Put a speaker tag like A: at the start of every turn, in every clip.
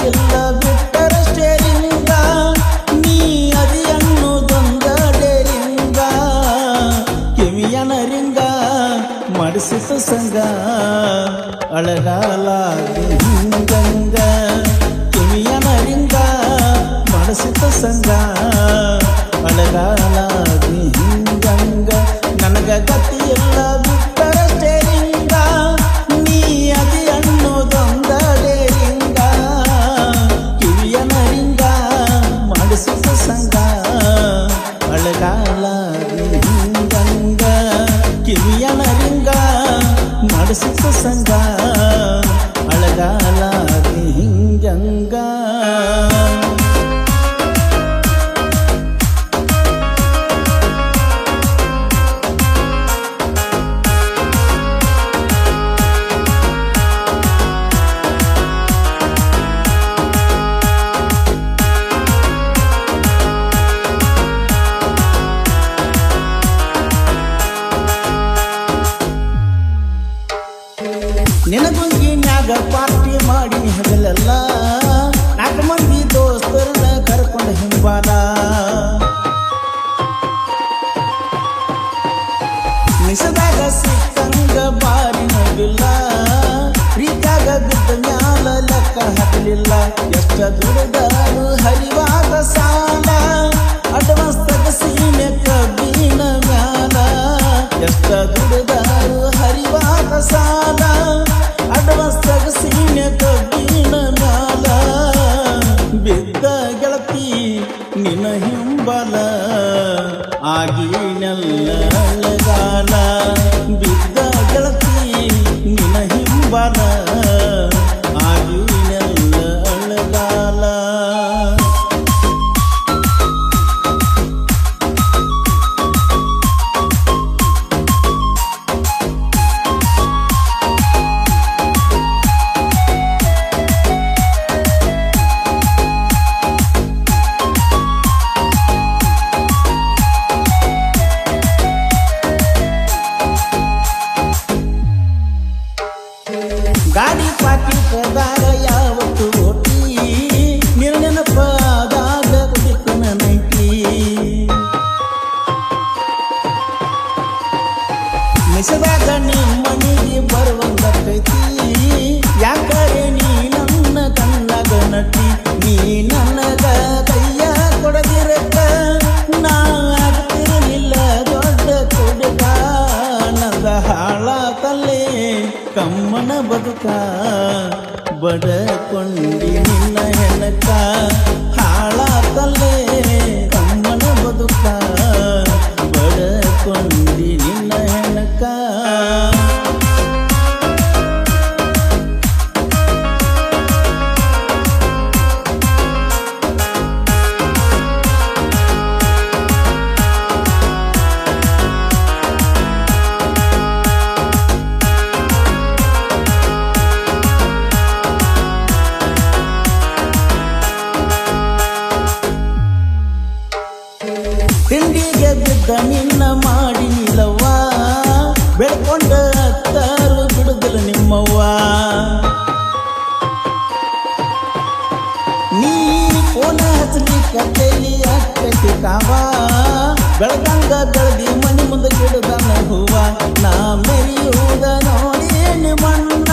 A: ಇಲ್ಲ ಬಿಟ್ಟರ ಸ್ಟೇರಿಂಗ ನೀ ಅದಿ ಅನ್ನೋದೊಂದ ಡೇರಿಂಗ ಕಿವಿಯನ ರಿಂಗ ಮಾಡಿಸಿತು ಸಂಗ ಅಳಗಾಲಾಗಿ ಹಿಂಗಂಗ ಕಿವಿಯನ ರಿಂಗ ಮಾಡಿಸಿತು ಸಂಗ ಅಳಗಾಲಾಗಿ ಹಿಂಗಂಗ ನನಗ ಗತಿ ಇಲ್ಲ ಬಿಟ್ಟರ ಸ್ಟೇರಿಂಗ ನೀ ಅದಿ ಅನ್ನೋದೊಂದ ಡೇರಿಂಗ ಕಿವಿಯನ ರಿಂಗ ಮಾಡಿಸಿತು ಸಂಗ ಅಳಗಾಲಾಗಿ ಹಿಂಗಂಗ ಕಿವಿಯನ ರಿಂಗ ಮಾಡಿಸಿತು ಸಂಗ ಅಳಗಾಲಾಗಿ ಹಿಂಗಂಗ ನಿನಗುಂಗಿನ್ಯಾಗ ಪಾರ್ಟಿ ಮಾಡಿ ಹಗಲೆಲ್ಲ 4 ಮಂದಿ ದೋಸ್ತರನ್ನ ಕರ್ಕೊಂಡು ಹಿಂಬಾಲ ನಿಸದಾಗ ಸಿಕ್ಕಂಗ ಬಾರಿನ ಬಿಲ್ಲ ಪ್ರೀತ್ಯಾಗ ಬಿದ್ದ ಮ್ಯಾಲ ಲೆಕ್ಕ ಹಾಕಲಿಲ್ಲ ಎಷ್ಟ ದುಡಿದಾರು ಹರಿವಾದ ಸಾಲ ಅಡ್ವಾನ್ಸ್ ತಗಸೀನೆ ಕಬ್ಬಿನ ಮ್ಯಾಲ ಎಷ್ಟ ದುಡಿದಾರು ಹರಿವಾದ ಸಾಲ ಅಡ್ವಾನ್ಸ್ ತಗಸೀನೆ ಕಬ್ಬಿನ ಮ್ಯಾಲ ಬಿದ್ದ ಗೆಳತಿ ನಿನ್ನ ಹಿಂಬಲ ಆಗಿನೆಲ್ಲ ಅಳಗಾಲ ಬಿದ್ದ ಗೆಳತಿ ನಿನ್ನ ಹಿಂಬಲ ಆಗಿನೆಲ್ಲ ಅಳಗಾಲ ಗಾಡಿ ಪಾಕಿಟದಾಗ ಯಾವತ್ತು ಓಟಿ ನಿರ್ನೆನಪಾದಾಗ ಕುಡಿತನ ನೈಟಿ ಮಿಸದಾಗ ನಿಮ್ಮನಿಗೆ ಬರುವಂದಕ್ಕೈತಿ ಯಾಕರೆ ನೀ ನನ್ನ ಕಣ್ಣಗ ನಟಿ ನೀ ನನಗ ಕೈಯ ಕೊಡದಿರಕ್ಕ ನಾ ಆಗ್ತಿರಲಿಲ್ಲ ದೊಡ್ಡ ಕೊಡುಗ ನಂದ ಹಾಳಾತಲ್ಲೇ ಕಮ್ಮನ ಬದುಕ ಬಡಕೊಂಡಿ ನಿನ್ನ ಹೆಣಕ ಹಾಳಾತಲ್ಲೇ ಕಮ್ಮನ ಬದುಕ ಬಡಕೊಂಡಿ ನಿನ್ನ ಹೆಣಕ ತಿಂಡಿಗೆ ಬಿದ್ದ ನಿನ್ನ ಮಾಡಿ ನಿಲ್ಲವ್ವ ಬೆಳ್ಕೊಂಡ ಅತ್ತಾರು ಬಿಡುದಿಲ್ಲ ನಿಮ್ಮವ್ವ ನೀ ಫೋನ ಹಚ್ಚಲಿಕ್ಕ ಕೈಲಿ ಅಕ್ಕೈತಿ ಕಾವ ಬೆಳಗಂಗ ಬೆಳದಿ ಮನಿ ಮುಂದೆ ಗಿಡದನ ಹೂವ ನಾ ಮೆರಿಯುವುದ ನೋಡಿ ನಿಮ್ಮಣ್ಣ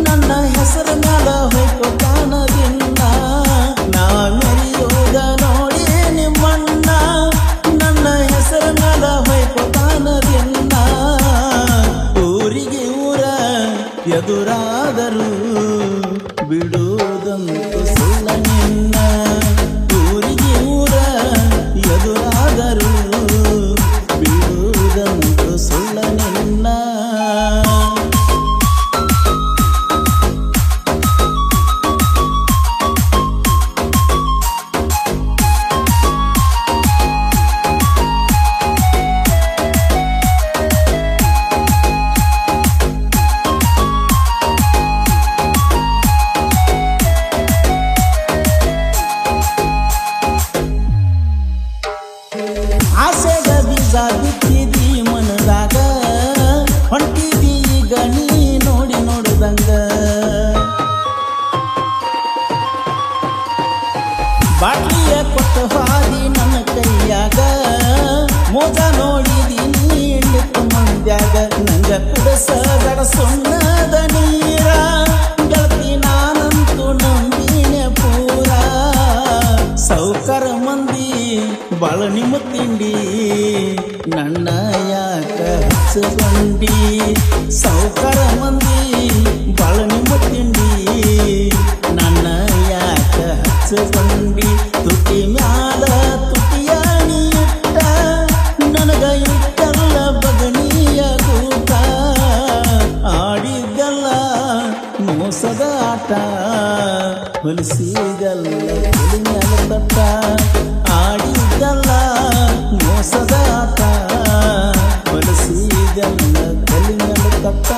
A: ನನ್ನ ಹೆಸರ ಮ್ಯಾಲ ಹೊಯ್ಕೊತಾನ ದಿನ್ನ ನಾ ಮೆರಿಯುವುದ ನೋಡಿ ನಿಮ್ಮಣ್ಣ ನನ್ನ ಹೆಸರ ಮ್ಯಾಲ ಹೊಯ್ಕೊತಾನ ದಿನ್ನ ಊರಿಗೆ ಊರ ಎದುರಾದರು ಬಿಡುವುದಂತೂ ಸುಳ್ಳ ನಿನ್ನ ಊರಿಗೆ ಊರ ಎದುರಾದರು ಬಿಡುವುದಂತೂ ಸುಳ್ಳ ನಿನ್ನ ಬಾಯಾಗ ನಂಗ ಕುಡಸಬೇಡ ಸುಣ್ಣದ ನೀರ ಗೆಳತಿ ನಾನಂತೂ ನಂಬಿನೆ ಪೂರ ಸೌಕರ ಮಂದಿ ಬಾಳ ನಿಮ್ಮ ತಿಂಡಿ ನನ್ನ ಯಾಕ ಹಚ್ಚಗೊಂಡಿ ಸೌಕರ ಮಂದಿ ಬಾಳ ನಿಮ್ಮ ತಿಂಡಿ ನನ್ನ ಯಾಕ ಹಚ್ಚಗೊಂಡಿ ತುಟಿ ಮ್ಯಾಲ ತುಟಿಯಾಣಿ ಇಟ್ಟ ನನಗ ಇಟ್ಟಲ್ಲ ಬಗಣಿಯ ಕೂಟ ಆಡಿದ್ದಲ್ಲ ಮೋಸದ ಆಟ ಹೊಲಿಸಿದಲ್ಲ ಹೊಲಿಮ್ಯಾಲ ತಟ್ಟ ಆಡಿದ್ದಲ್ಲ ಮೋಸದ ಆಟ ಹೊಲಿಸಿದಲ್ಲ ಹೊಲಿಮ್ಯಾಲ ತಟ್ಟ